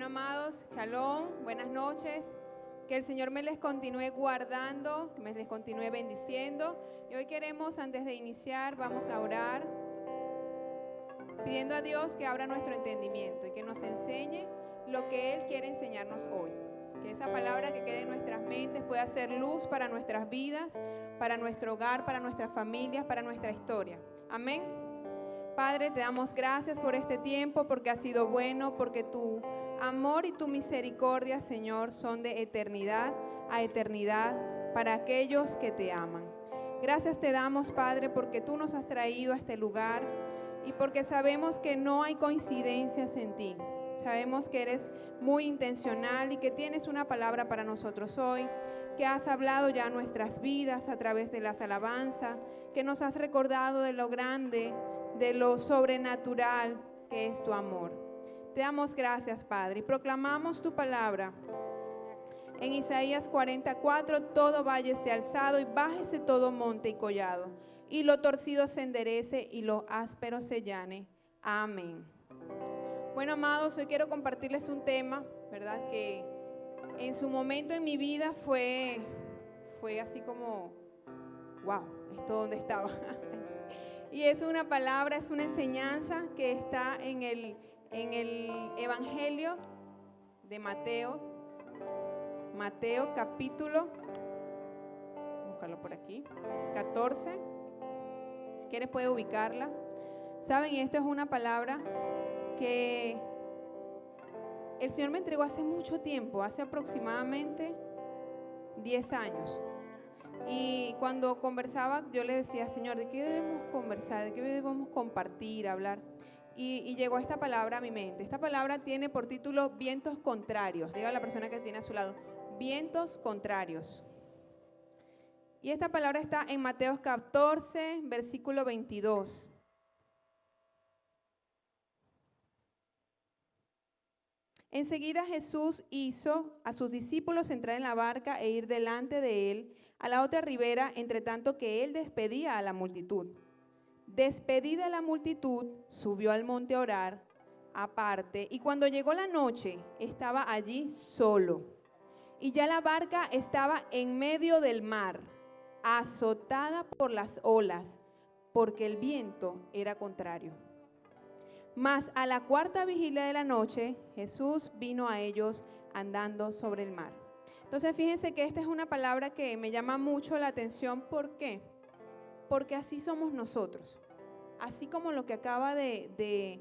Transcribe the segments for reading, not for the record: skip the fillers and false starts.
Bueno, amados, shalom, buenas noches. Que el Señor me les continúe guardando, que me les continúe bendiciendo. Y hoy queremos, antes de iniciar, vamos a orar, pidiendo a Dios que abra nuestro entendimiento y que nos enseñe lo que Él quiere enseñarnos hoy. Que esa palabra que quede en nuestras mentes pueda ser luz para nuestras vidas, para nuestro hogar, para nuestras familias, para nuestra historia. Amén. Padre, te damos gracias por este tiempo, porque ha sido bueno, porque tu amor y tu misericordia, Señor, son de eternidad a eternidad para aquellos que te aman. Gracias te damos, Padre, porque tú nos has traído a este lugar y porque sabemos que no hay coincidencias en ti. Sabemos que eres muy intencional y que tienes una palabra para nosotros hoy, que has hablado ya nuestras vidas a través de las alabanzas, que nos has recordado de lo grande, de lo sobrenatural que es tu amor. Te damos gracias, Padre, y proclamamos tu palabra. En Isaías 44, todo valle sea alzado y bájese todo monte y collado, y lo torcido se enderece y lo áspero se llane. Amén. Bueno, amados, hoy quiero compartirles un tema, ¿verdad? Que en su momento en mi vida fue así como, wow, ¿esto dónde estaba? Y es una palabra, es una enseñanza que está en el Evangelio de Mateo capítulo, búscalo por aquí, 14. Si quieres puede ubicarla. Saben, y esto es una palabra que el Señor me entregó hace mucho tiempo, hace aproximadamente 10 años. Y cuando conversaba, yo le decía, Señor, ¿de qué debemos conversar? ¿De qué debemos compartir, hablar? Y llegó esta palabra a mi mente. Esta palabra tiene por título vientos contrarios. Diga a la persona que tiene a su lado, vientos contrarios. Y esta palabra está en Mateo 14, versículo 22. Enseguida Jesús hizo a sus discípulos entrar en la barca e ir delante de él a la otra ribera, entre tanto que él despedía a la multitud. Despedida la multitud, subió al monte a orar aparte, y cuando llegó la noche, estaba allí solo. Y ya la barca estaba en medio del mar, azotada por las olas, porque el viento era contrario. Mas a la cuarta vigilia de la noche, Jesús vino a ellos andando sobre el mar. Entonces fíjense que esta es una palabra que me llama mucho la atención. ¿Por qué? Porque así somos nosotros. Así como lo que acabamos de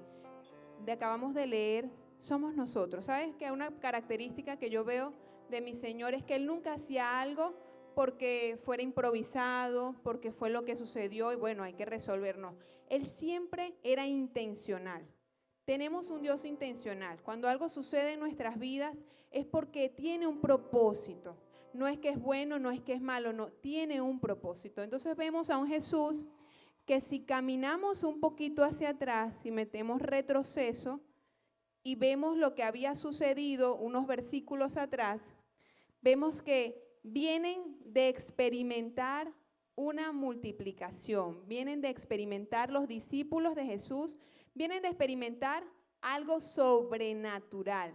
leer, somos nosotros. ¿Sabes que una característica que yo veo de mi Señor es que Él nunca hacía algo porque fuera improvisado, porque fue lo que sucedió y bueno, hay que resolverlo? Él siempre era intencional. Tenemos un Dios intencional. Cuando algo sucede en nuestras vidas es porque tiene un propósito. No es que es bueno, no es que es malo, no, tiene un propósito. Entonces vemos a un Jesús que si caminamos un poquito hacia atrás y metemos retroceso y vemos lo que había sucedido unos versículos atrás, vemos que vienen de experimentar una multiplicación, vienen de experimentar los discípulos de Jesús, vienen de experimentar algo sobrenatural,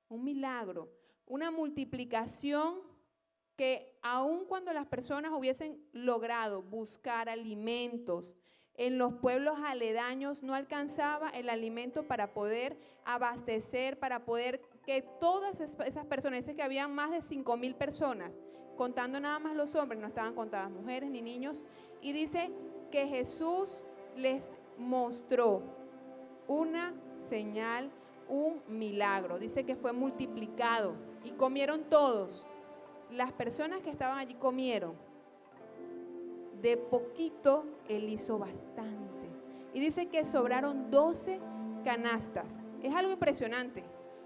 un milagro, una multiplicación que aun cuando las personas hubiesen logrado buscar alimentos en los pueblos aledaños, no alcanzaba el alimento para poder abastecer, para poder que todas esas personas, dice que había más de 5,000 personas, contando nada más los hombres, no estaban contadas mujeres ni niños, y dice que Jesús les mostró una señal, un milagro. Dice que fue multiplicado y comieron todos. Las personas que estaban allí comieron. De poquito Él hizo bastante. Y dice que sobraron 12 canastas. Es algo impresionante.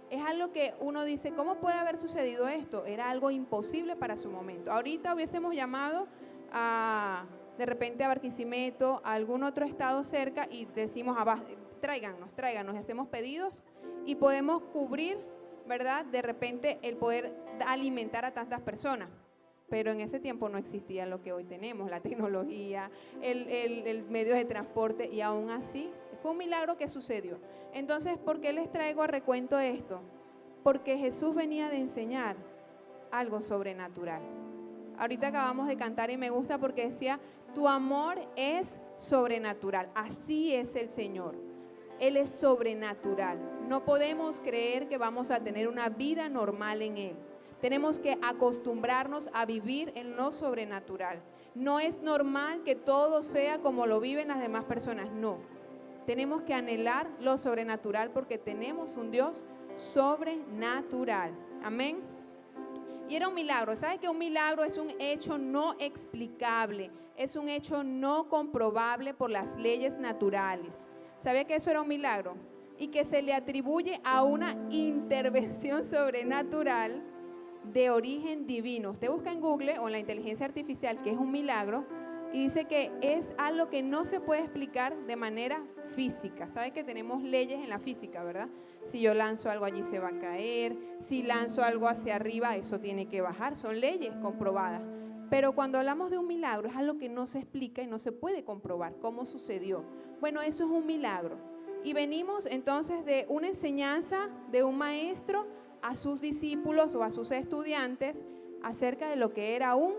Es algo que uno dice, ¿cómo puede haber sucedido esto? Era algo imposible para su momento. Ahorita hubiésemos llamado de repente a Barquisimeto, a algún otro estado cerca y decimos, tráiganos, y hacemos pedidos y podemos cubrir, ¿verdad? De repente el poder alimentar a tantas personas. Pero en ese tiempo no existía lo que hoy tenemos, la tecnología, el medio de transporte, y aún así fue un milagro que sucedió. Entonces, ¿por qué les traigo a recuento esto? porque Jesús venía de enseñar algo sobrenatural. Ahorita acabamos de cantar y me gusta porque decía, tu amor es sobrenatural. Así es el Señor. Él es sobrenatural. No podemos creer que vamos a tener una vida normal en Él. Tenemos que acostumbrarnos a vivir en lo sobrenatural. No es normal que todo sea como lo viven las demás personas, no. Tenemos que anhelar lo sobrenatural porque tenemos un Dios sobrenatural. Amén. Y era un milagro. ¿Sabe que un milagro es un hecho no explicable? Es un hecho no comprobable por las leyes naturales. ¿Sabe que eso era un milagro? Y que se le atribuye a una intervención sobrenatural de origen divino. Usted busca en Google o en la inteligencia artificial que es un milagro y dice que es algo que no se puede explicar de manera física. ¿Sabe que tenemos leyes en la física, verdad? Si yo lanzo algo allí se va a caer, si lanzo algo hacia arriba eso tiene que bajar, son leyes comprobadas. Pero cuando hablamos de un milagro es algo que no se explica y no se puede comprobar cómo sucedió. Bueno, eso es un milagro. Y venimos entonces de una enseñanza de un maestro a sus discípulos o a sus estudiantes acerca de lo que era un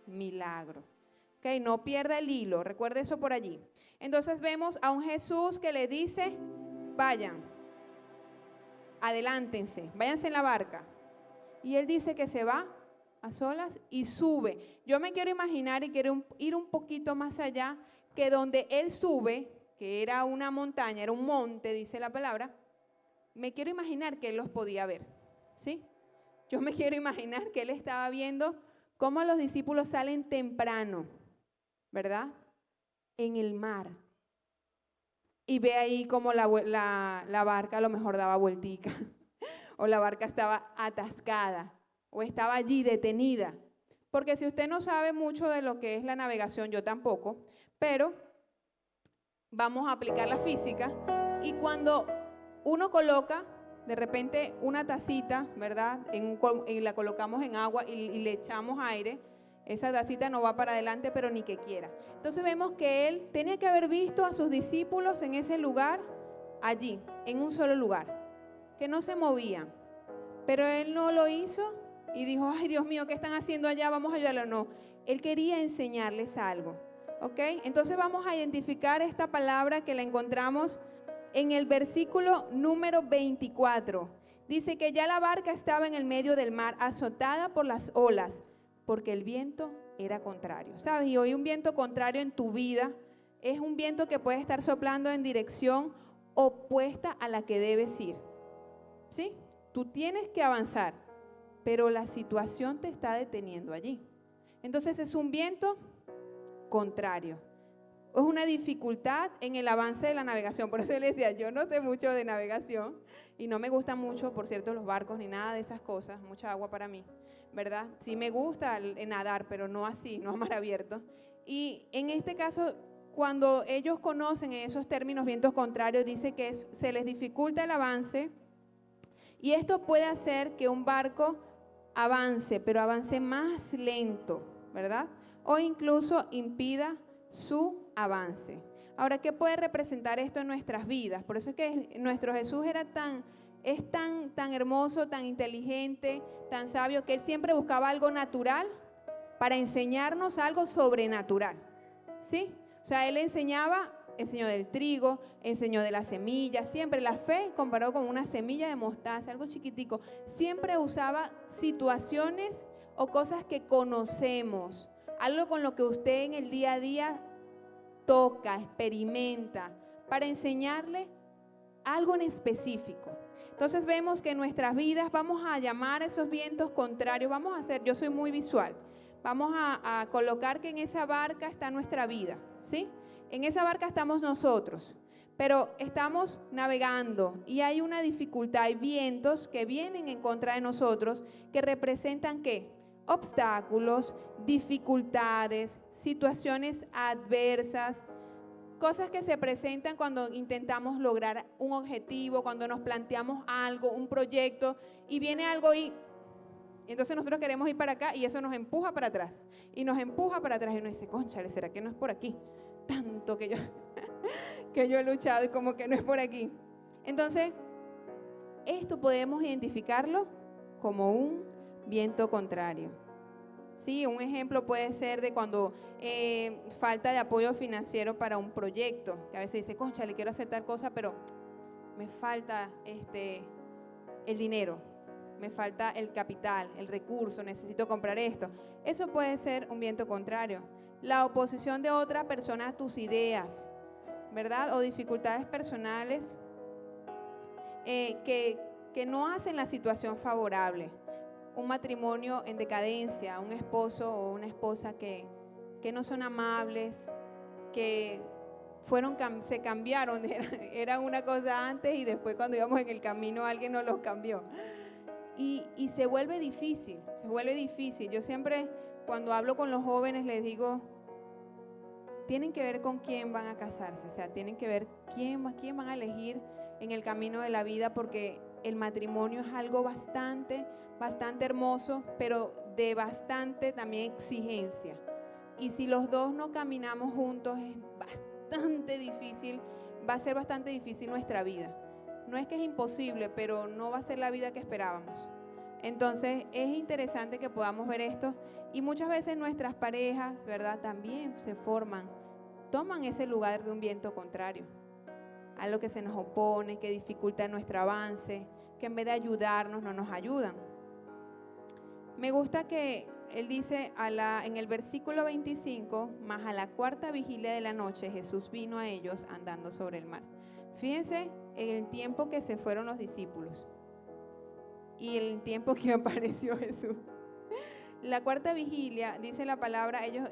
milagro. Okay, no pierda el hilo, recuerde eso por allí. Entonces vemos a un Jesús que le dice, vayan, adelántense, váyanse en la barca. Y él dice que se va a solas y sube. Yo me quiero imaginar y quiero ir un poquito más allá, que donde él sube, que era una montaña, era un monte, dice la palabra, me quiero imaginar que él los podía ver, ¿sí? Yo me quiero imaginar que él estaba viendo cómo los discípulos salen temprano, ¿verdad? En el mar. Y ve ahí cómo la barca a lo mejor daba vueltica, o la barca estaba atascada, o estaba allí detenida. Porque si usted no sabe mucho de lo que es la navegación, yo tampoco, pero vamos a aplicar la física, y cuando uno coloca de repente una tacita, ¿verdad? Y la colocamos en agua y le echamos aire, esa tacita no va para adelante, pero ni que quiera. Entonces vemos que él tenía que haber visto a sus discípulos en ese lugar, allí, en un solo lugar, que no se movían. Pero él no lo hizo y dijo, ay Dios mío, ¿qué están haciendo allá? Vamos a ayudarlo. No, él quería enseñarles algo, ¿ok? Entonces vamos a identificar esta palabra que la encontramos en el versículo número 24. Dice que ya la barca estaba en el medio del mar, azotada por las olas, porque el viento era contrario. ¿Sabes? Y hoy un viento contrario en tu vida es un viento que puede estar soplando en dirección opuesta a la que debes ir. ¿Sí? Tú tienes que avanzar, pero la situación te está deteniendo allí. Entonces es un viento contrario. Es una dificultad en el avance de la navegación. Por eso yo les decía, yo no sé mucho de navegación y no me gustan mucho, por cierto, los barcos ni nada de esas cosas, mucha agua para mí, ¿verdad? Sí me gusta nadar, pero no así, no a mar abierto. Y en este caso, cuando ellos conocen esos términos vientos contrarios, dice que se les dificulta el avance y esto puede hacer que un barco avance, pero avance más lento, ¿verdad? O incluso impida su avance. Ahora, ¿qué puede representar esto en nuestras vidas? Por eso es que nuestro Jesús es tan hermoso, tan inteligente, tan sabio, que él siempre buscaba algo natural para enseñarnos algo sobrenatural, ¿sí? O sea, él enseñó del trigo, enseñó de la semilla, siempre la fe comparado con una semilla de mostaza, algo chiquitico, siempre usaba situaciones o cosas que conocemos, algo con lo que usted en el día a día toca, experimenta, para enseñarle algo en específico. Entonces vemos que en nuestras vidas vamos a llamar a esos vientos contrarios, yo soy muy visual, vamos a colocar que en esa barca está nuestra vida, ¿sí? En esa barca estamos nosotros, pero estamos navegando y hay una dificultad, hay vientos que vienen en contra de nosotros que representan ¿qué? Obstáculos, dificultades, situaciones adversas, cosas que se presentan cuando intentamos lograr un objetivo, cuando nos planteamos algo, un proyecto y viene algo y entonces nosotros queremos ir para acá y eso nos empuja para atrás y nos empuja para atrás y uno dice, cónchale, ¿será que no es por aquí? Tanto que yo he luchado y como que no es por aquí. Entonces Esto podemos identificarlo como un viento contrario. Sí, un ejemplo puede ser de cuando falta de apoyo financiero para un proyecto, que a veces dice, concha, le quiero hacer tal cosa, pero me falta el dinero, me falta el capital, el recurso, necesito comprar esto. Eso puede ser un viento contrario. La oposición de otra persona a tus ideas, ¿verdad? O dificultades personales que no hacen la situación favorable. Un matrimonio en decadencia, un esposo o una esposa que no son amables, que se cambiaron, eran una cosa antes y después cuando íbamos en el camino alguien nos los cambió. Y se vuelve difícil. Yo siempre cuando hablo con los jóvenes les digo, tienen que ver con quién van a casarse, o sea, tienen que ver quién van a elegir en el camino de la vida, porque el matrimonio es algo bastante hermoso, pero de bastante también exigencia. Y si los dos no caminamos juntos es bastante difícil, va a ser bastante difícil nuestra vida. No es que es imposible, pero no va a ser la vida que esperábamos. Entonces es interesante que podamos ver esto, y muchas veces nuestras parejas, ¿verdad?, también toman ese lugar de un viento contrario, algo que se nos opone, que dificulta nuestro avance, que en vez de ayudarnos no nos ayudan. Me gusta que él dice en el versículo 25, mas a la cuarta vigilia de la noche Jesús vino a ellos andando sobre el mar. Fíjense en el tiempo que se fueron los discípulos y el tiempo que apareció Jesús. La cuarta vigilia, dice la palabra, ellos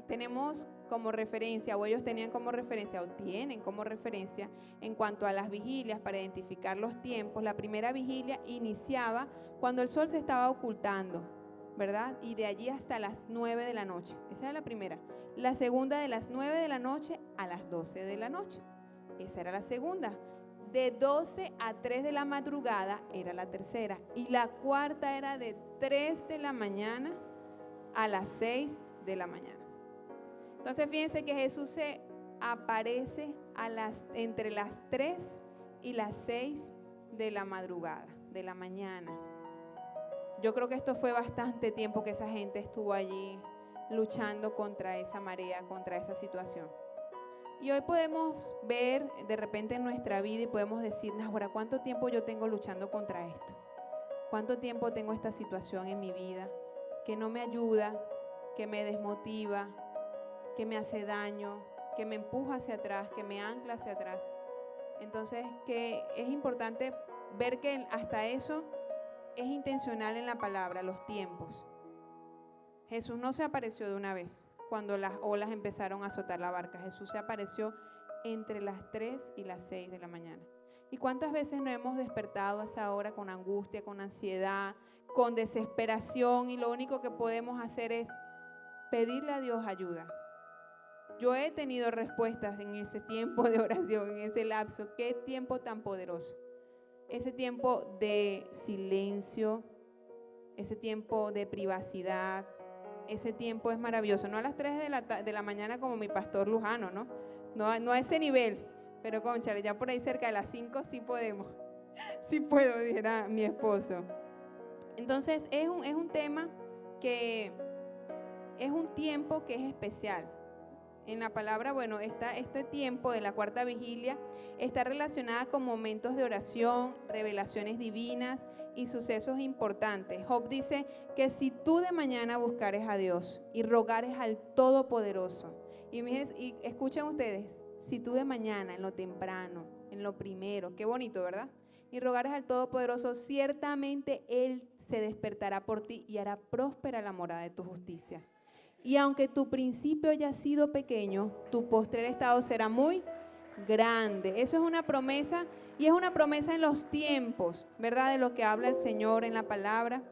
tenemos como referencia, o ellos tenían como referencia, o tienen como referencia, en cuanto a las vigilias, para identificar los tiempos. La primera vigilia iniciaba cuando el sol se estaba ocultando, ¿verdad? Y de allí hasta las 9 de la noche. Esa era la primera. La segunda, de las 9 de la noche a las 12 de la noche. Esa era la segunda. De 12 a 3 de la madrugada era la tercera. Y la cuarta era de 3 de la mañana a las 6 de la mañana. Entonces fíjense que Jesús se aparece entre las 3 y las 6 de la madrugada, de la mañana. Yo creo que esto fue bastante tiempo que esa gente estuvo allí luchando contra esa marea, contra esa situación. Y hoy podemos ver de repente en nuestra vida y podemos decir, ahora, ¿cuánto tiempo yo tengo luchando contra esto? ¿Cuánto tiempo tengo esta situación en mi vida que no me ayuda, que me desmotiva, que me hace daño, que me empuja hacia atrás, que me ancla hacia atrás? Entonces, que es importante ver que hasta eso es intencional en la palabra, los tiempos. Jesús no se apareció de una vez cuando las olas empezaron a azotar la barca. Jesús se apareció entre las 3 y las 6 de la mañana. ¿Y cuántas veces nos hemos despertado a esa hora con angustia, con ansiedad, con desesperación, y lo único que podemos hacer es pedirle a Dios ayuda? Yo he tenido respuestas en ese tiempo de oración, en ese lapso. Qué tiempo tan poderoso. Ese tiempo de silencio, ese tiempo de privacidad, ese tiempo es maravilloso. No a las 3 de la mañana como mi pastor Lujano, ¿no? No a ese nivel, pero cónchale, ya por ahí cerca de las 5 sí podemos. Sí puedo, dijera mi esposo. Entonces es un tema que es un tiempo que es especial. En la palabra, bueno, este tiempo de la cuarta vigilia está relacionada con momentos de oración, revelaciones divinas y sucesos importantes. Job dice que si tú de mañana buscares a Dios y rogares al Todopoderoso, y escuchen ustedes, si tú de mañana, en lo temprano, en lo primero, qué bonito, ¿verdad? Y rogares al Todopoderoso, ciertamente Él se despertará por ti y hará próspera la morada de tu justicia. Y aunque tu principio haya sido pequeño, tu postrer estado será muy grande. Eso es una promesa, y es una promesa en los tiempos, ¿verdad? De lo que habla el Señor en la palabra.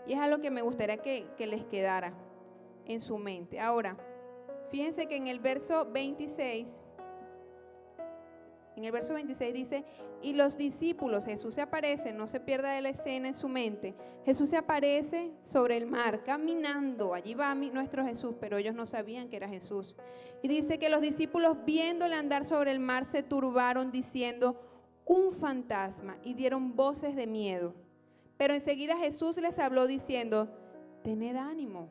Y es algo que me gustaría que les quedara en su mente. Ahora, fíjense que en el verso 26 dice, y los discípulos, Jesús se aparece, no se pierda de la escena en su mente, Jesús se aparece sobre el mar, caminando, allí va nuestro Jesús, pero ellos no sabían que era Jesús. Y dice que los discípulos, viéndole andar sobre el mar, se turbaron diciendo, un fantasma y dieron voces de miedo. Pero enseguida Jesús les habló diciendo, tened ánimo,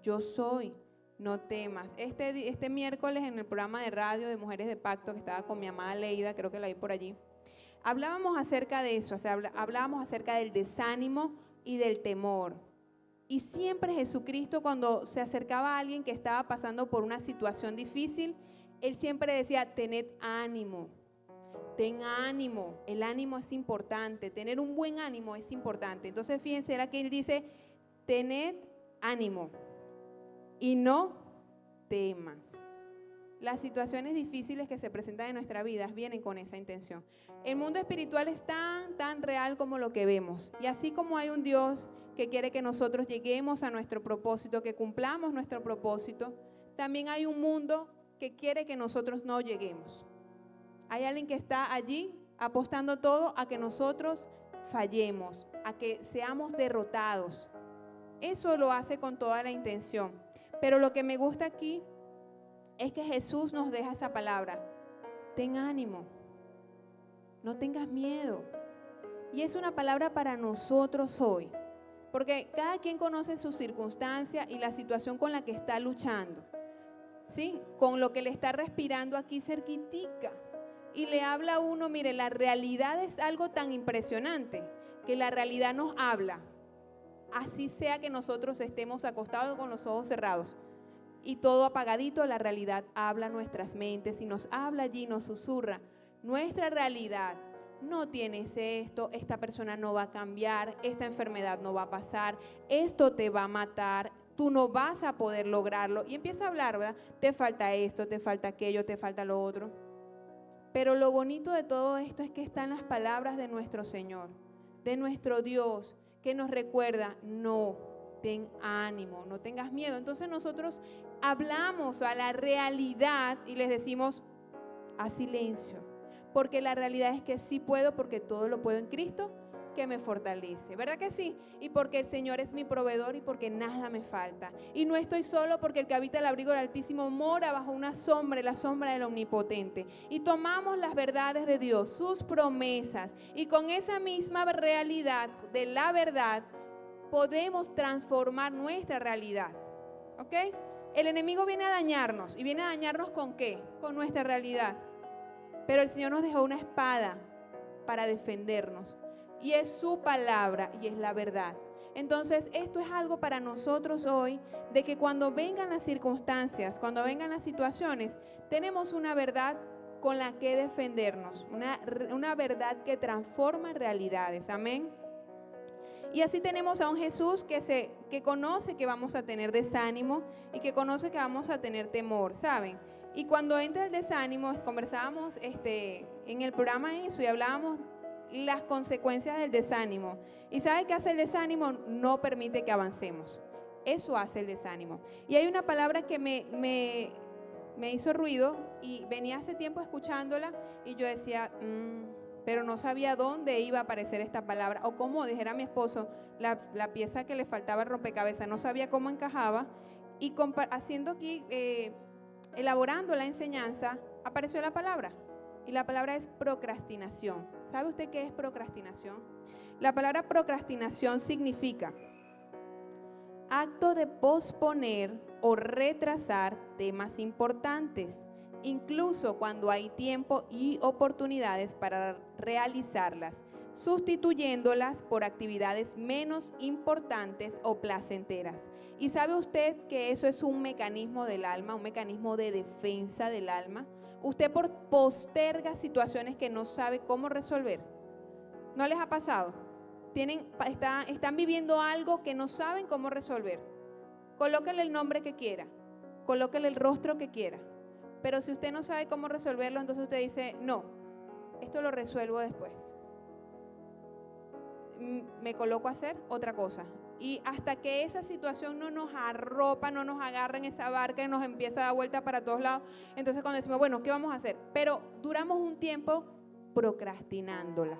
yo soy, no temas. Este miércoles en el programa de radio de Mujeres de Pacto que estaba con mi amada Leida, creo que la vi por allí, hablábamos acerca de eso, hablábamos acerca del desánimo y del temor. Y siempre Jesucristo, cuando se acercaba a alguien que estaba pasando por una situación difícil, Él siempre decía, tened ánimo, ten ánimo. El ánimo es importante, tener un buen ánimo es importante. Entonces fíjense, era que Él dice, tened ánimo y no temas. Las situaciones difíciles que se presentan en nuestra vida vienen con esa intención. El mundo espiritual es tan real como lo que vemos. Y así como hay un Dios que quiere que nosotros lleguemos a nuestro propósito, que cumplamos nuestro propósito, también hay un mundo que quiere que nosotros no lleguemos. Hay alguien que está allí apostando todo a que nosotros fallemos, a que seamos derrotados. Eso lo hace con toda la intención. Pero lo que me gusta aquí es que Jesús nos deja esa palabra, ten ánimo, no tengas miedo. Y es una palabra para nosotros hoy, porque cada quien conoce su circunstancia y la situación con la que está luchando, ¿sí? Con lo que le está respirando aquí cerquitica. Y le habla a uno, mire, la realidad es algo tan impresionante, que la realidad nos habla, así sea que nosotros estemos acostados con los ojos cerrados. Y todo apagadito, la realidad habla a nuestras mentes y nos habla allí, nos susurra. Nuestra realidad, no tienes esto, esta persona no va a cambiar, esta enfermedad no va a pasar, esto te va a matar, tú no vas a poder lograrlo. Y empieza a hablar, ¿verdad? Te falta esto, te falta aquello, te falta lo otro. Pero lo bonito de todo esto es que están las palabras de nuestro Señor, de nuestro Dios, que nos recuerda, no, ten ánimo, no tengas miedo. Entonces nosotros hablamos a la realidad y les decimos a silencio, porque la realidad es que sí puedo, porque todo lo puedo en Cristo que me fortalece, ¿verdad que sí? Y porque el Señor es mi proveedor y porque nada me falta. Y no estoy solo, porque el que habita el abrigo del Altísimo mora bajo una sombra, la sombra del Omnipotente. Y tomamos las verdades de Dios, sus promesas, y con esa misma realidad de la verdad podemos transformar nuestra realidad, ¿ok? El enemigo viene a dañarnos, ¿y viene a dañarnos con qué? Con nuestra realidad. Pero el Señor nos dejó una espada para defendernos, y es su palabra y es la verdad. Entonces esto es algo para nosotros hoy, de que cuando vengan las circunstancias, cuando vengan las situaciones, tenemos una verdad con la que defendernos, una verdad que transforma realidades, amén. Y así tenemos a un Jesús que conoce que vamos a tener desánimo y que conoce que vamos a tener temor, ¿saben? Y cuando entra el desánimo, conversábamos en el programa eso y hablábamos las consecuencias del desánimo. ¿Y sabe qué hace el desánimo? No permite que avancemos. Eso hace el desánimo. Y hay una palabra que me hizo ruido y venía hace tiempo escuchándola y yo decía, pero no sabía dónde iba a aparecer esta palabra o cómo, dijera mi esposo, la pieza que le faltaba el rompecabezas, no sabía cómo encajaba. Y haciendo aquí, elaborando la enseñanza, apareció la palabra. Y la palabra es procrastinación. ¿Sabe usted qué es procrastinación? La palabra procrastinación significa acto de posponer o retrasar temas importantes, incluso cuando hay tiempo y oportunidades para realizarlas, sustituyéndolas por actividades menos importantes o placenteras. ¿Y sabe usted que eso es un mecanismo del alma, un mecanismo de defensa del alma? Usted posterga situaciones que no sabe cómo resolver. ¿No les ha pasado? Están viviendo algo que no saben cómo resolver. Colóquele el nombre que quiera, colóquele el rostro que quiera. Pero si usted no sabe cómo resolverlo, entonces usted dice, no, esto lo resuelvo después. Me coloco a hacer otra cosa. Y hasta que esa situación no nos arropa, no nos agarra en esa barca y nos empieza a dar vuelta para todos lados, entonces cuando decimos, bueno, ¿qué vamos a hacer? Pero duramos un tiempo procrastinándola,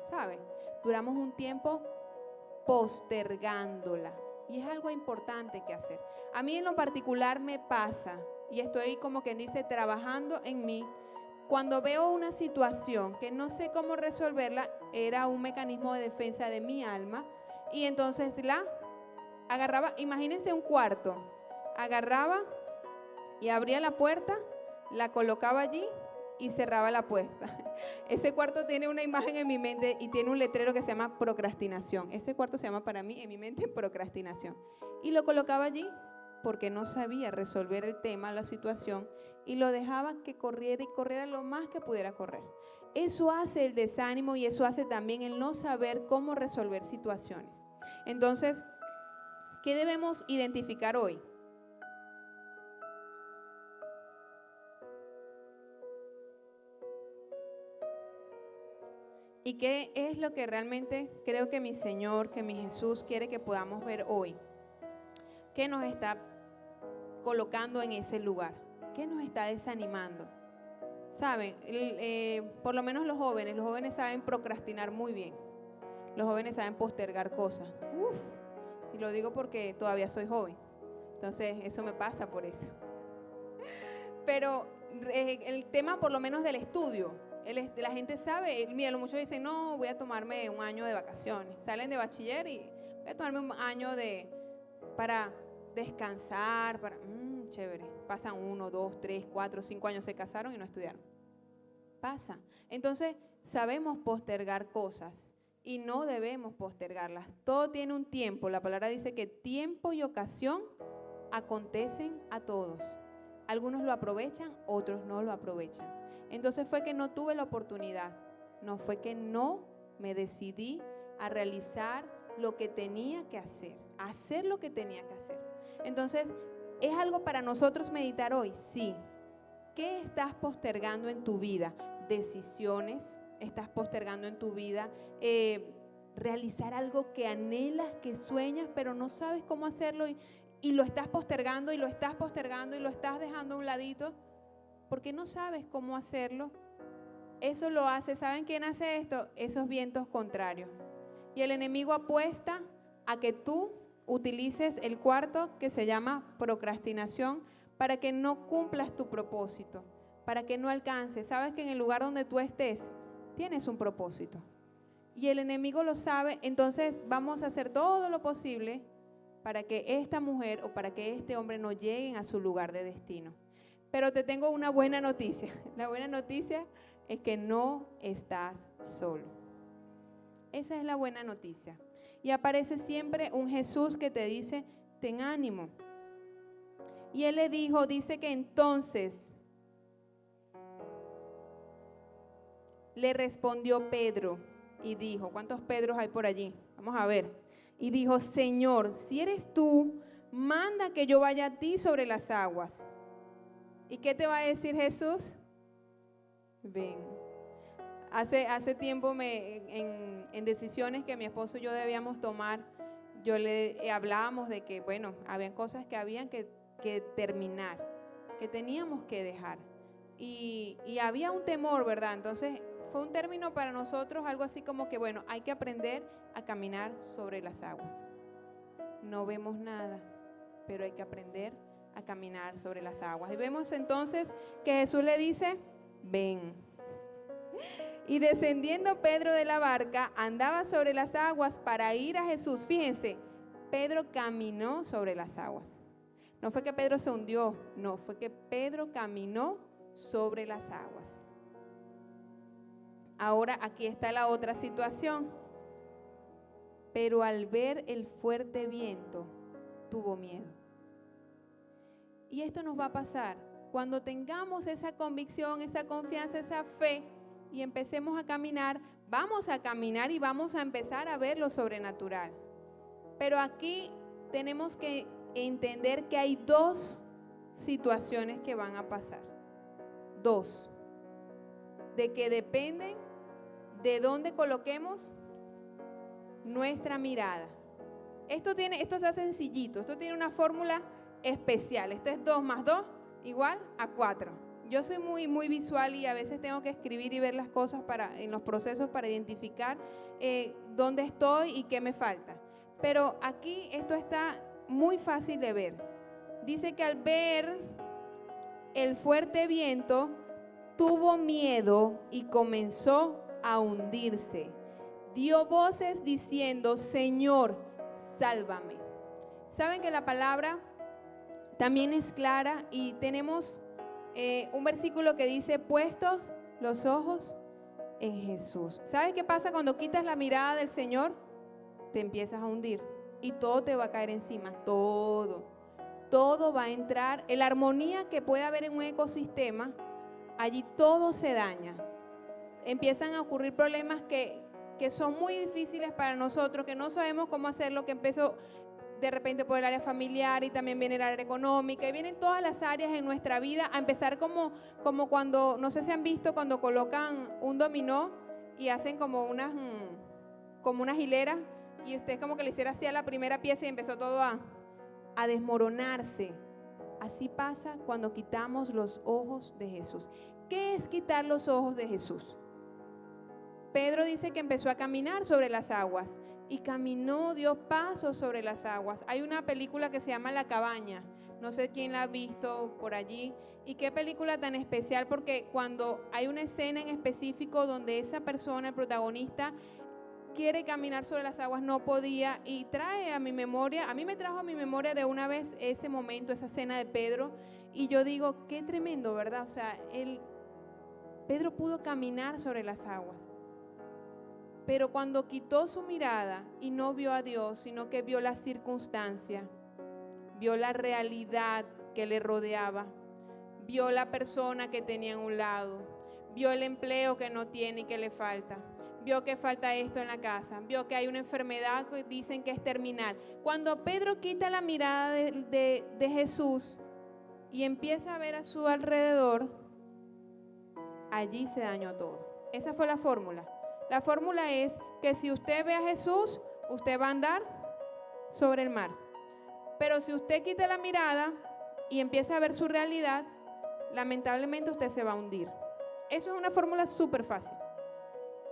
¿sabe? Duramos un tiempo postergándola. Y es algo importante que hacer. A mí en lo particular me pasa, y estoy como quien dice trabajando en mí, cuando veo una situación que no sé cómo resolverla, era un mecanismo de defensa de mi alma, y entonces la agarraba, imagínense un cuarto, agarraba y abría la puerta, la colocaba allí y cerraba la puerta. Ese cuarto tiene una imagen en mi mente y tiene un letrero que se llama procrastinación. Ese cuarto se llama para mí, en mi mente, procrastinación. Y lo colocaba allí porque no sabía resolver el tema, la situación, y lo dejaba que corriera y corriera lo más que pudiera correr. Eso hace el desánimo y eso hace también el no saber cómo resolver situaciones. Entonces, ¿qué debemos identificar hoy? ¿Y qué es lo que realmente creo que mi Señor, que mi Jesús quiere que podamos ver hoy? ¿Qué nos está colocando en ese lugar? ¿Qué nos está desanimando? Saben, por lo menos los jóvenes saben procrastinar muy bien. Los jóvenes saben postergar cosas. Y lo digo porque todavía soy joven. Entonces, eso me pasa por eso. Pero el tema por lo menos del estudio, la gente sabe, mira, muchos dicen, no, voy a tomarme un año de vacaciones. Salen de bachiller y voy a tomarme un año para descansar, chévere. Pasan 1, 2, 3, 4, 5 años, se casaron y no estudiaron. Pasa. Entonces, sabemos postergar cosas y no debemos postergarlas. Todo tiene un tiempo. La palabra dice que tiempo y ocasión acontecen a todos. Algunos lo aprovechan, otros no lo aprovechan. Entonces fue que no tuve la oportunidad. No fue que no me decidí a realizar lo que tenía que hacer lo que tenía que hacer. Entonces, ¿es algo para nosotros meditar hoy? Sí. ¿Qué estás postergando en tu vida? Decisiones, estás postergando en tu vida, realizar algo que anhelas, que sueñas, pero no sabes cómo hacerlo y lo estás postergando y lo estás postergando y lo estás dejando a un ladito porque no sabes cómo hacerlo. Eso lo hace, ¿saben quién hace esto? Esos vientos contrarios. Y el enemigo apuesta a que tú utilices el cuarto que se llama procrastinación para que no cumplas tu propósito, para que no alcances. Sabes que en el lugar donde tú estés tienes un propósito y el enemigo lo sabe. Entonces vamos a hacer todo lo posible para que esta mujer o para que este hombre no lleguen a su lugar de destino. Pero te tengo una buena noticia. La buena noticia es que no estás solo. Esa es la buena noticia. Y aparece siempre un Jesús que te dice, ten ánimo. Y él le dijo, dice que entonces le respondió Pedro y dijo, ¿cuántos Pedros hay por allí? Vamos a ver. Y dijo, Señor, si eres tú, manda que yo vaya a ti sobre las aguas. ¿Y qué te va a decir Jesús? Ven. Hace tiempo en decisiones que mi esposo y yo debíamos tomar, hablábamos de que, bueno, habían cosas que habían que terminar, que teníamos que dejar. Y había un temor, ¿verdad? Entonces fue un término para nosotros, algo así como que, bueno, hay que aprender a caminar sobre las aguas. No vemos nada, pero hay que aprender a caminar sobre las aguas. Y vemos entonces que Jesús le dice, ven. Y descendiendo Pedro de la barca, andaba sobre las aguas para ir a Jesús. Fíjense, Pedro caminó sobre las aguas. No fue que Pedro se hundió, no, fue que Pedro caminó sobre las aguas. Ahora aquí está la otra situación. Pero al ver el fuerte viento, tuvo miedo. Y esto nos va a pasar cuando tengamos esa convicción, esa confianza, esa fe y empecemos a caminar. Vamos a caminar y vamos a empezar a ver lo sobrenatural. Pero aquí tenemos que entender que hay dos situaciones que van a pasar. Dos. De que dependen de dónde coloquemos nuestra mirada. Esto se hace sencillito. Esto tiene una fórmula especial. Esto es 2 más 2 igual a 4. Yo soy muy visual y a veces tengo que escribir y ver las cosas en los procesos para identificar dónde estoy y qué me falta. Pero aquí esto está muy fácil de ver. Dice que al ver el fuerte viento, tuvo miedo y comenzó a hundirse. Dio voces diciendo, Señor, sálvame. Saben que la palabra también es clara y tenemos un versículo que dice, puestos los ojos en Jesús. ¿Sabes qué pasa cuando quitas la mirada del Señor? Te empiezas a hundir y todo te va a caer encima, todo va a entrar. En la armonía que puede haber en un ecosistema, allí todo se daña. Empiezan a ocurrir problemas que son muy difíciles para nosotros, que no sabemos cómo hacerlo, que empezó de repente por el área familiar y también viene el área económica y vienen todas las áreas en nuestra vida a empezar como cuando, no sé si han visto cuando colocan un dominó y hacen como unas hileras y usted como que le hiciera así a la primera pieza y empezó todo a desmoronarse. Así pasa cuando quitamos los ojos de Jesús. ¿Qué es quitar los ojos de Jesús? Pedro dice que empezó a caminar sobre las aguas y caminó, dio pasos sobre las aguas. Hay una película que se llama La Cabaña, no sé quién la ha visto por allí. Y qué película tan especial, porque cuando hay una escena en específico donde esa persona, el protagonista, quiere caminar sobre las aguas, no podía, y trae a mi memoria, a mí me trajo a mi memoria de una vez ese momento, esa escena de Pedro, y yo digo, qué tremendo, ¿verdad? O sea, Pedro pudo caminar sobre las aguas. Pero cuando quitó su mirada y no vio a Dios, sino que vio la circunstancia, vio la realidad que le rodeaba, vio la persona que tenía a un lado, vio el empleo que no tiene y que le falta, vio que falta esto en la casa, vio que hay una enfermedad que dicen que es terminal. Cuando Pedro quita la mirada de Jesús y empieza a ver a su alrededor, allí se dañó todo. Esa fue la fórmula. La fórmula es que si usted ve a Jesús, usted va a andar sobre el mar. Pero si usted quita la mirada y empieza a ver su realidad, lamentablemente usted se va a hundir. Eso es una fórmula súper fácil.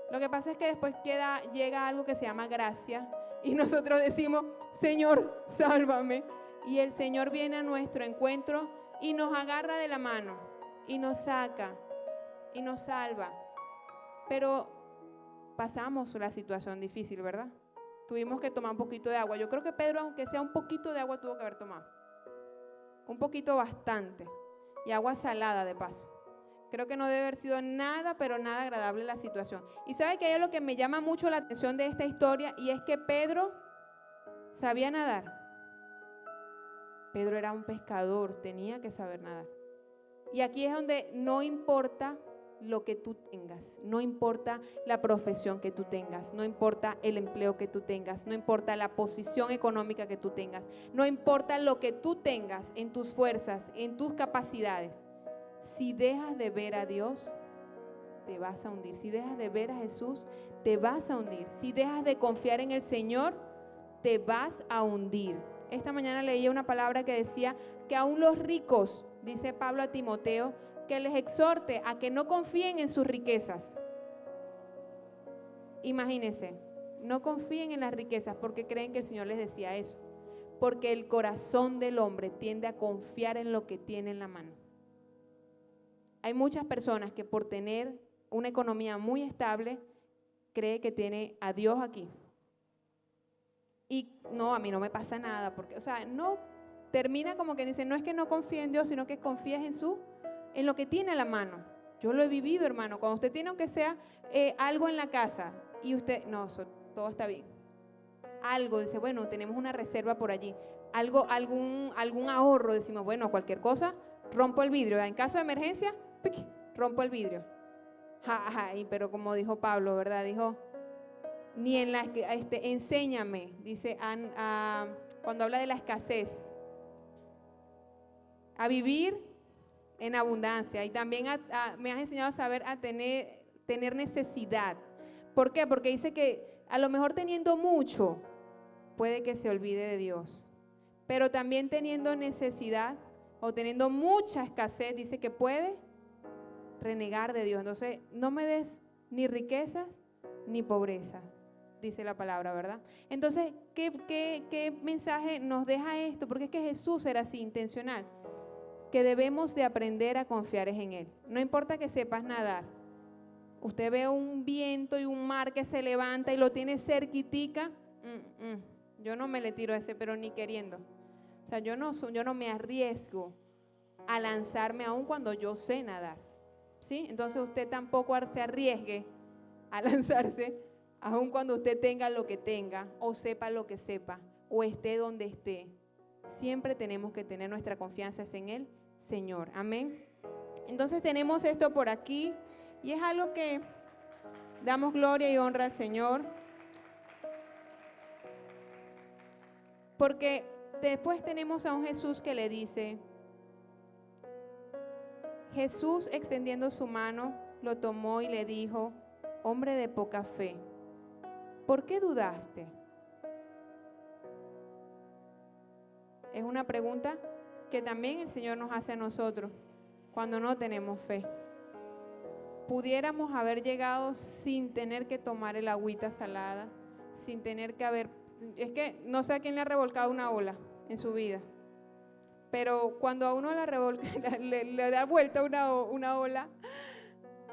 Lo que pasa es que después llega algo que se llama gracia y nosotros decimos, Señor, sálvame. Y el Señor viene a nuestro encuentro y nos agarra de la mano y nos saca y nos salva. Pero pasamos la situación difícil, ¿verdad? Tuvimos que tomar un poquito de agua. Yo creo que Pedro, aunque sea un poquito de agua, tuvo que haber tomado. Un poquito bastante. Y agua salada de paso. Creo que no debe haber sido nada, pero nada agradable la situación. Y sabe que hay algo que me llama mucho la atención de esta historia, y es que Pedro sabía nadar. Pedro era un pescador, tenía que saber nadar. Y aquí es donde no importa lo que tú tengas, no importa la profesión que tú tengas, no importa el empleo que tú tengas, no importa la posición económica que tú tengas, no importa lo que tú tengas en tus fuerzas, en tus capacidades. Si dejas de ver a Dios, te vas a hundir. Si dejas de ver a Jesús, te vas a hundir. Si dejas de confiar en el Señor, te vas a hundir. Esta mañana leía una palabra que decía que aún los ricos, dice Pablo a Timoteo, que les exhorte a que no confíen en sus riquezas. Imagínense, no confíen en las riquezas porque creen que el Señor les decía eso. Porque el corazón del hombre tiende a confiar en lo que tiene en la mano. Hay muchas personas que por tener una economía muy estable, cree que tiene a Dios aquí. Y no, a mí no me pasa nada, porque, o sea, no termina como que dice, no es que no confíe en Dios, sino que confías en lo que tiene a la mano. Yo lo he vivido, hermano. Cuando usted tiene aunque sea algo en la casa y usted, no, todo está bien. Algo, dice, bueno, tenemos una reserva por allí. Algún ahorro, decimos, bueno, cualquier cosa, rompo el vidrio. En caso de emergencia, ¡pic!, rompo el vidrio. Pero como dijo Pablo, ¿verdad? Dijo, ni en enséñame, dice, cuando habla de la escasez, a vivir en abundancia, y también me has enseñado a saber a tener necesidad. ¿Por qué? Porque dice que a lo mejor teniendo mucho puede que se olvide de Dios, pero también teniendo necesidad o teniendo mucha escasez dice que puede renegar de Dios. Entonces no me des ni riquezas ni pobreza, dice la palabra, ¿verdad? Entonces, ¿qué mensaje nos deja esto? Porque es que Jesús era así, intencional. que debemos de aprender a confiar es en Él. No importa que sepas nadar. Usted ve un viento y un mar que se levanta y lo tiene cerquitica. Yo no me le tiro a ese, pero ni queriendo. O sea, yo no me arriesgo a lanzarme aún cuando yo sé nadar. ¿Sí? Entonces usted tampoco se arriesgue a lanzarse aún cuando usted tenga lo que tenga o sepa lo que sepa o esté donde esté. Siempre tenemos que tener nuestra confianza en el Señor. Amén. Entonces tenemos esto por aquí y es algo que damos gloria y honra al Señor. Porque después tenemos a un Jesús que le dice, Jesús extendiendo su mano, lo tomó y le dijo, hombre de poca fe, ¿por qué dudaste? Es una pregunta que también el Señor nos hace a nosotros cuando no tenemos fe. Pudiéramos haber llegado sin tener que tomar el agüita salada, sin tener que haber... Es que no sé a quién le ha revolcado una ola en su vida, pero cuando a uno le da vuelta una ola,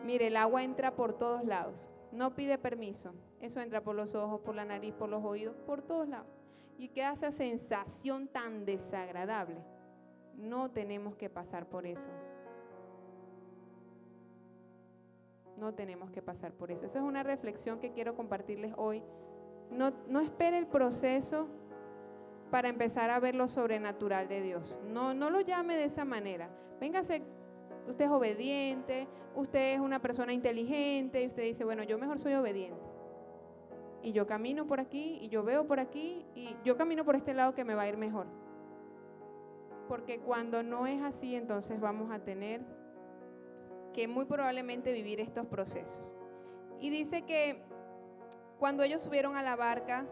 mire, el agua entra por todos lados, no pide permiso, eso entra por los ojos, por la nariz, por los oídos, por todos lados. Y queda esa sensación tan desagradable. No tenemos que pasar por eso. No tenemos que pasar por eso. Esa es una reflexión que quiero compartirles hoy. No espere el proceso para empezar a ver lo sobrenatural de Dios. No lo llame de esa manera. Véngase, usted es obediente, usted es una persona inteligente y usted dice, bueno, yo mejor soy obediente. Y yo camino por aquí y yo veo por aquí y yo camino por este lado que me va a ir mejor. Porque cuando no es así, entonces vamos a tener que muy probablemente vivir estos procesos. Y dice que cuando ellos subieron a la barca,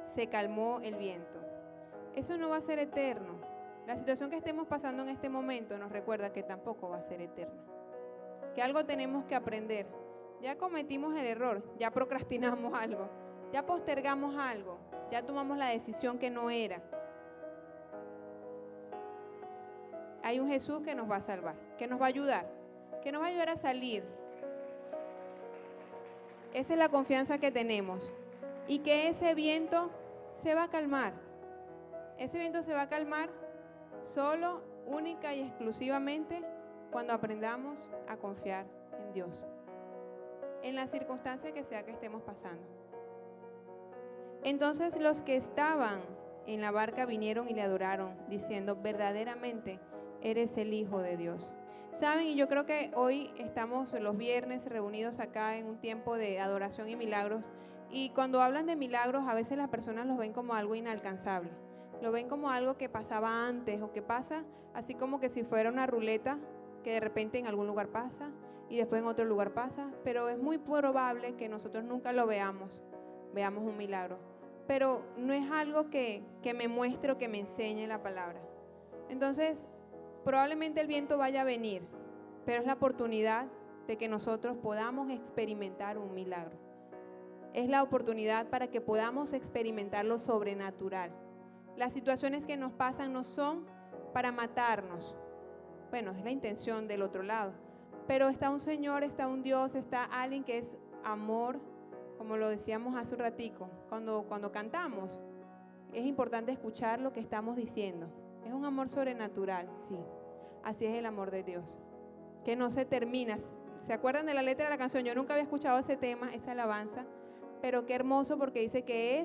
se calmó el viento. Eso no va a ser eterno. La situación que estemos pasando en este momento nos recuerda que tampoco va a ser eterna. Que algo tenemos que aprender. Ya cometimos el error, ya procrastinamos algo, ya postergamos algo, ya tomamos la decisión que no era. Hay un Jesús que nos va a salvar, que nos va a ayudar a salir. Esa es la confianza que tenemos. Y que ese viento se va a calmar. Ese viento se va a calmar solo, única y exclusivamente cuando aprendamos a confiar en Dios. En la circunstancia que sea que estemos pasando. Entonces los que estaban en la barca vinieron y le adoraron, diciendo, verdaderamente eres el Hijo de Dios. Saben, y yo creo que hoy estamos los viernes reunidos acá en un tiempo de adoración y milagros, y cuando hablan de milagros a veces las personas los ven como algo inalcanzable, lo ven como algo que pasaba antes o que pasa así como que si fuera una ruleta que de repente en algún lugar pasa y después en otro lugar pasa, pero es muy probable que nosotros nunca lo veamos un milagro, pero no es algo que me muestre o que me enseñe la palabra. Entonces probablemente el viento vaya a venir, pero es la oportunidad de que nosotros podamos experimentar un milagro. Es la oportunidad para que podamos experimentar lo sobrenatural. Las situaciones que nos pasan no son para matarnos. Bueno, es la intención del otro lado. Pero está un Señor, está un Dios, está alguien que es amor, como lo decíamos hace un ratico. Cuando cantamos, es importante escuchar lo que estamos diciendo. Es un amor sobrenatural, sí. Así es el amor de Dios, que no se termina. ¿Se acuerdan de la letra de la canción? Yo nunca había escuchado ese tema, esa alabanza, pero qué hermoso porque dice que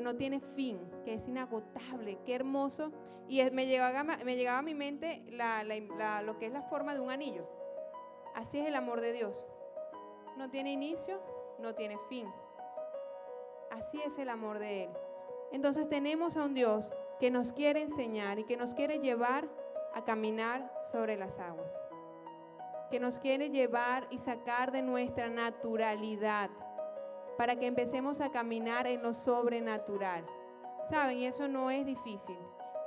no tiene fin, que es inagotable, qué hermoso. Y me llegaba a mi mente lo que es la forma de un anillo. Así es el amor de Dios. No tiene inicio, no tiene fin. Así es el amor de Él. Entonces tenemos a un Dios que nos quiere enseñar y que nos quiere llevar a caminar sobre las aguas, que nos quiere llevar y sacar de nuestra naturalidad para que empecemos a caminar en lo sobrenatural. ¿Saben? Y eso no es difícil,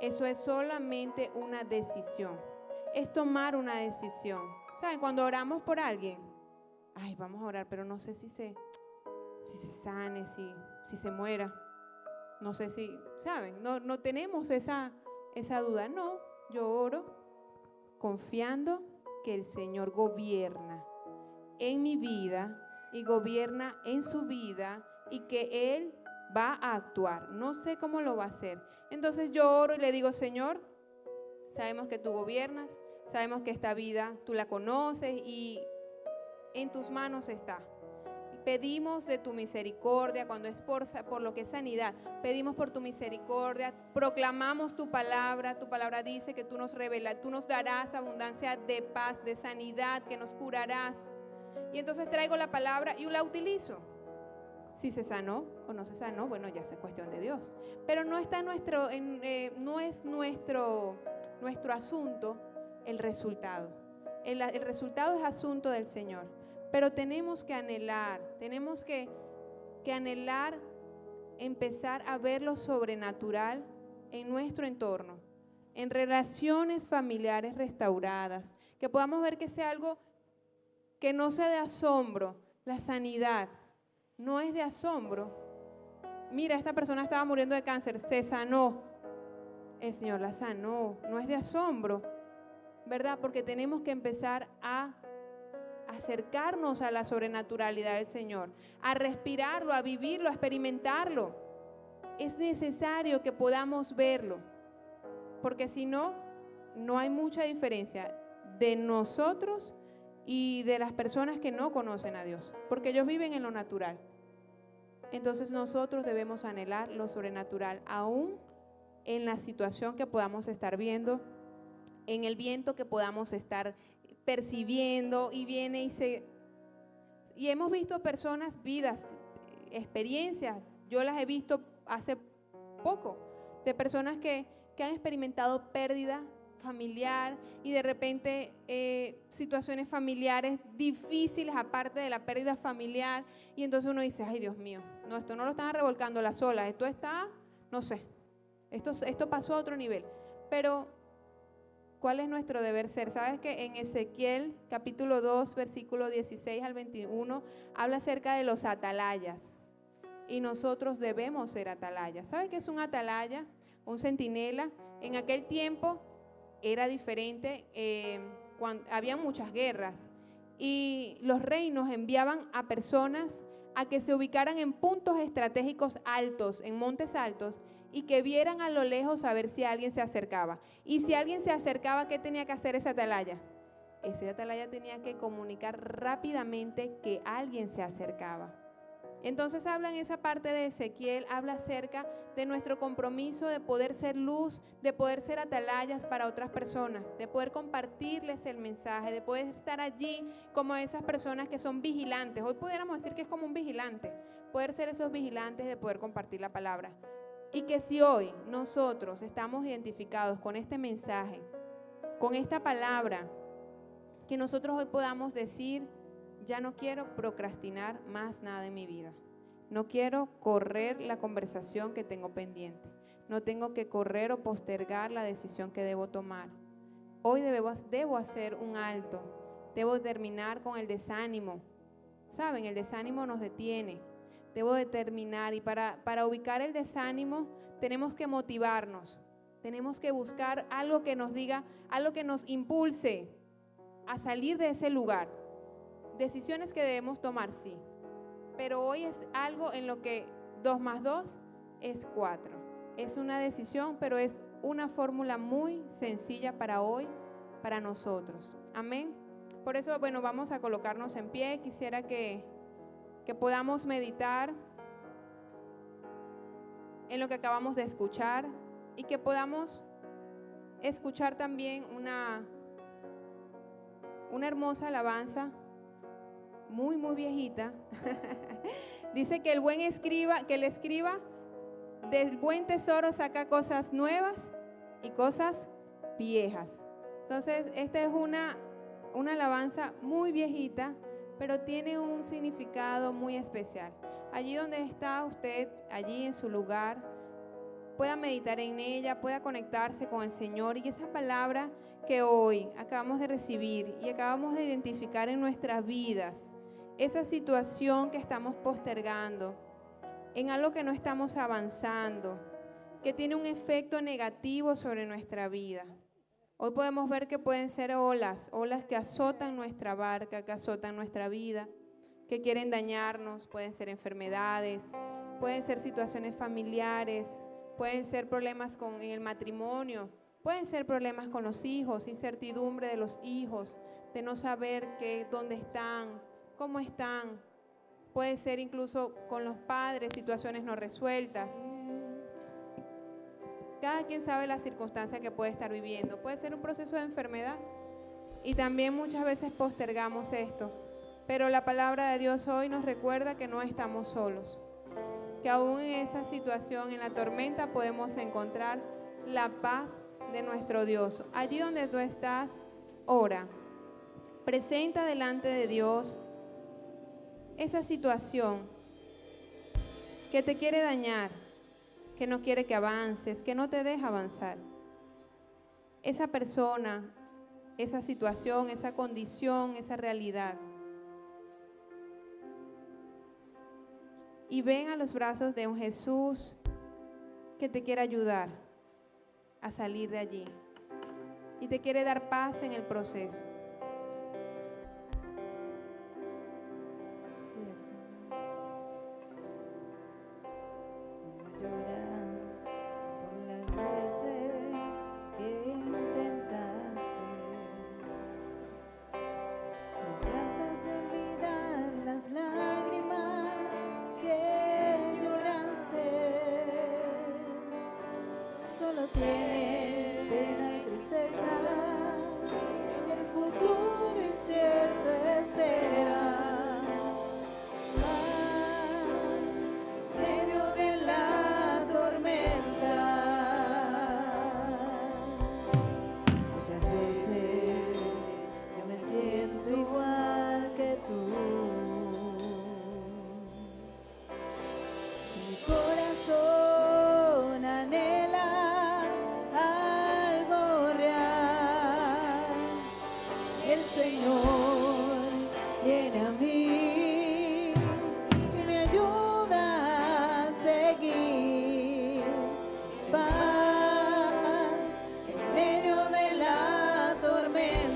eso es solamente una decisión, es tomar una decisión. ¿Saben? Cuando oramos por alguien, vamos a orar, pero no sé si se sane, si se muera, no sé si, ¿saben? No tenemos esa duda, no. Yo oro confiando que el Señor gobierna en mi vida y gobierna en su vida y que Él va a actuar. No sé cómo lo va a hacer. Entonces yo oro y le digo, Señor, sabemos que tú gobiernas, sabemos que esta vida tú la conoces y en tus manos está. Pedimos de tu misericordia, cuando es por lo que es sanidad, pedimos por tu misericordia, proclamamos tu palabra dice que tú nos revelas, tú nos darás abundancia de paz, de sanidad, que nos curarás. Y entonces traigo la palabra y la utilizo. Si se sanó o no se sanó, bueno, ya es cuestión de Dios. Pero no está no es nuestro asunto el resultado. El resultado es asunto del Señor. Pero tenemos que anhelar, empezar a ver lo sobrenatural en nuestro entorno, en relaciones familiares restauradas, que podamos ver que sea algo que no sea de asombro. La sanidad no es de asombro. Mira, esta persona estaba muriendo de cáncer, se sanó, el Señor la sanó, no es de asombro, ¿verdad? Porque tenemos que empezar a acercarnos a la sobrenaturalidad del Señor, a respirarlo, a vivirlo, a experimentarlo. Es necesario que podamos verlo, porque si no, no hay mucha diferencia de nosotros y de las personas que no conocen a Dios, porque ellos viven en lo natural. Entonces nosotros debemos anhelar lo sobrenatural, aún en la situación que podamos estar viendo, en el viento que podamos estar percibiendo y viene y hemos visto personas, vidas, experiencias, yo las he visto hace poco, de personas que han experimentado pérdida familiar y de repente situaciones familiares difíciles aparte de la pérdida familiar, y entonces uno dice, ay Dios mío, no, esto no lo están revolcando las olas, esto está, no sé, esto pasó a otro nivel. Pero ¿cuál es nuestro deber ser? ¿Sabes que en Ezequiel capítulo 2 versículo 16 al 21 habla acerca de los atalayas? Y nosotros debemos ser atalayas. ¿Sabes qué es un atalaya? Un centinela. En aquel tiempo era diferente, cuando había muchas guerras y los reinos enviaban a personas a que se ubicaran en puntos estratégicos altos, en montes altos, y que vieran a lo lejos a ver si alguien se acercaba. Y si alguien se acercaba, ¿qué tenía que hacer ese atalaya? Ese atalaya tenía que comunicar rápidamente que alguien se acercaba. Entonces habla en esa parte de Ezequiel, habla acerca de nuestro compromiso de poder ser luz, de poder ser atalayas para otras personas, de poder compartirles el mensaje, de poder estar allí como esas personas que son vigilantes. Hoy pudiéramos decir que es como un vigilante, poder ser esos vigilantes de poder compartir la palabra. Y que si hoy nosotros estamos identificados con este mensaje, con esta palabra, que nosotros hoy podamos decir, ya no quiero procrastinar más nada en mi vida. No quiero correr la conversación que tengo pendiente. No tengo que correr o postergar la decisión que debo tomar. Hoy debo hacer un alto. Debo terminar con el desánimo. ¿Saben? El desánimo nos detiene. Debo determinar, y para ubicar el desánimo tenemos que motivarnos. Tenemos que buscar algo que nos diga, algo que nos impulse a salir de ese lugar. Decisiones que debemos tomar, sí, pero hoy es algo en lo que 2 más 2 es 4. Es una decisión, pero es una fórmula muy sencilla para hoy, para nosotros. Amén. Por eso, bueno, vamos a colocarnos en pie. Quisiera que podamos meditar en lo que acabamos de escuchar y que podamos escuchar también una hermosa alabanza muy viejita. Dice que el escriba del buen tesoro saca cosas nuevas y cosas viejas. Entonces esta es una alabanza muy viejita, pero tiene un significado muy especial. Allí donde está usted, allí en su lugar, pueda meditar en ella, pueda conectarse con el Señor, y esa palabra que hoy acabamos de recibir y acabamos de identificar en nuestras vidas, esa situación que estamos postergando, en algo que no estamos avanzando, que tiene un efecto negativo sobre nuestra vida. Hoy podemos ver que pueden ser olas que azotan nuestra barca, que azotan nuestra vida, que quieren dañarnos. Pueden ser enfermedades, pueden ser situaciones familiares, pueden ser problemas en el matrimonio, pueden ser problemas con los hijos, incertidumbre de los hijos, de no saber dónde están, cómo están. Puede ser incluso con los padres, situaciones no resueltas. Cada quien sabe la circunstancia que puede estar viviendo. Puede ser un proceso de enfermedad y también muchas veces postergamos esto. Pero la palabra de Dios hoy nos recuerda que no estamos solos, que aún en esa situación, en la tormenta, podemos encontrar la paz de nuestro Dios. Allí donde tú estás, ora. Presenta delante de Dios esa situación que te quiere dañar, que no quiere que avances, que no te deja avanzar. Esa persona, esa situación, esa condición, esa realidad. Y ven a los brazos de un Jesús que te quiere ayudar a salir de allí y te quiere dar paz en el proceso. Sí, Señor. Cuando lloras por las veces que intentaste y tratas de olvidar las lágrimas que lloraste, solo tienes pena y tristeza, y el futuro incierto espera. Igual que tú, mi corazón anhela algo real, y el Señor viene a mí y me ayuda a seguir paz en medio de la tormenta.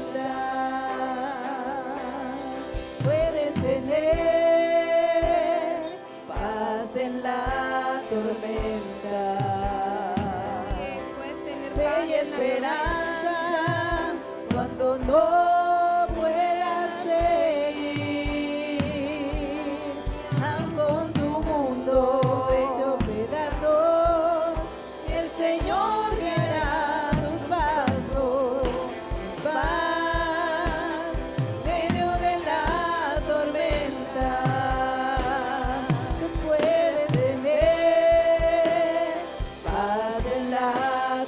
Paz en la tormenta. Así es, puedes tener Fe paz y en la esperanza cuando no puedas seguir. Aun con tu mundo hecho pedazos, el Señor guiará tus pasos. Paz en medio de la tormenta. Tú puedes tener paz en la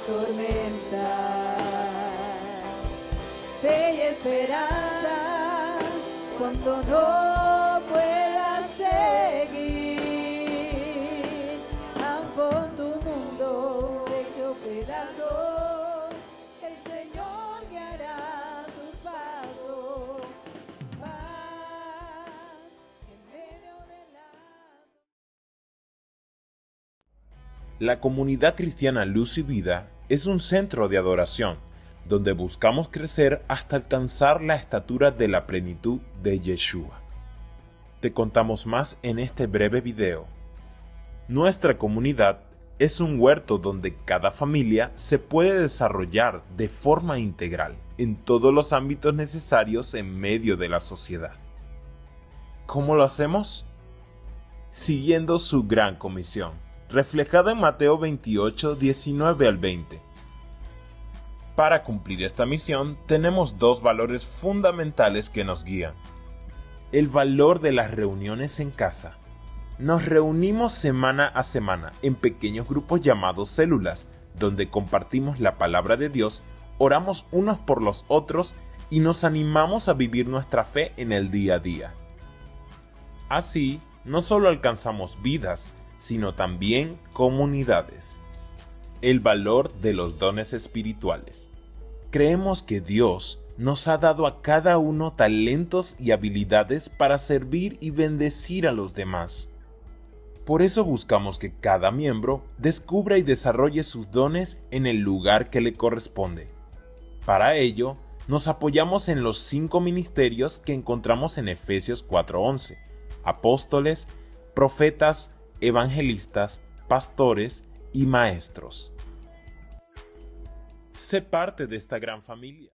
tormenta. Fe y esperanza cuando no puedas seguir. Aun con tu mundo hecho pedazos, el Señor guiará tus pasos. Paz en medio de La comunidad cristiana Luz y Vida es un centro de adoración, donde buscamos crecer hasta alcanzar la estatura de la plenitud de Yeshua. Te contamos más en este breve video. Nuestra comunidad es un huerto donde cada familia se puede desarrollar de forma integral en todos los ámbitos necesarios en medio de la sociedad. ¿Cómo lo hacemos? Siguiendo su gran comisión, reflejada en Mateo 28, 19 al 20. Para cumplir esta misión, tenemos dos valores fundamentales que nos guían. El valor de las reuniones en casa. Nos reunimos semana a semana en pequeños grupos llamados células, donde compartimos la palabra de Dios, oramos unos por los otros y nos animamos a vivir nuestra fe en el día a día. Así, no solo alcanzamos vidas, sino también comunidades. El valor de los dones espirituales. Creemos que Dios nos ha dado a cada uno talentos y habilidades para servir y bendecir a los demás. Por eso buscamos que cada miembro descubra y desarrolle sus dones en el lugar que le corresponde. Para ello, nos apoyamos en los 5 ministerios que encontramos en Efesios 4:11: apóstoles, profetas, evangelistas, pastores y maestros. Sé parte de esta gran familia.